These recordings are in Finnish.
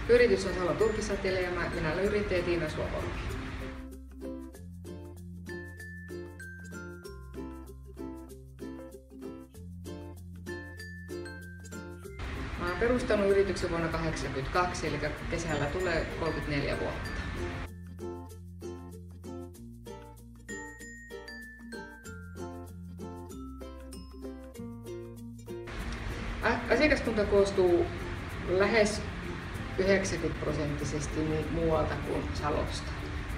Yritys on Salon Turkisatelje ja minä olen yrittäjä Tiina Suopolo. Mä olen perustanut yrityksen vuonna 1982, eli kesällä tulee 34 vuotta. Asiakaskunta koostuu lähes 90% muualta kuin Salosta.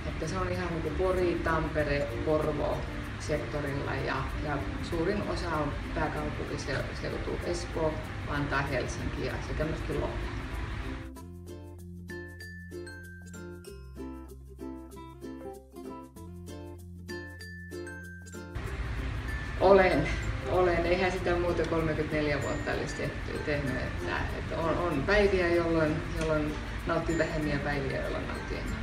Että se on ihan niin kuin Pori, Tampere, Porvoo sektorilla ja suurin osa on pääkaupunkiseutu Espoo, Vantaa, Helsinki ja sekä myöskin Lohja. Olen. Eihän sitä muuten 34 vuotta olisi tehnyt. Että on päiviä, jolloin nauttii vähemmin ja päiviä, jolloin nauttii enemmän.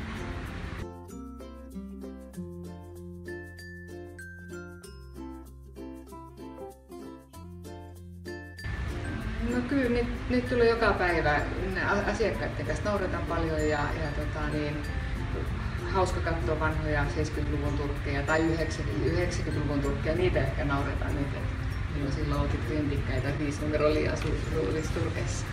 No kyllä, nyt tulee joka päivä. Asiakkaiden kanssa nauretaan paljon ja hauska katsoa vanhoja 70-luvun turkkeja tai 90-luvun turkkeja, niitä ehkä nauretaan nyt, että silloin oltiin krintikkäitä 5 numero liian suurissa turkeissa.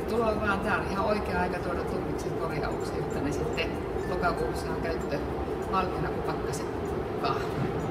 Tulo vaan, tää on ihan oikea aika tuoda turkiksen korjaukseen, jotta ne sitten lokakuussa on käyttö valmiina, kun pakkaset kahvaa.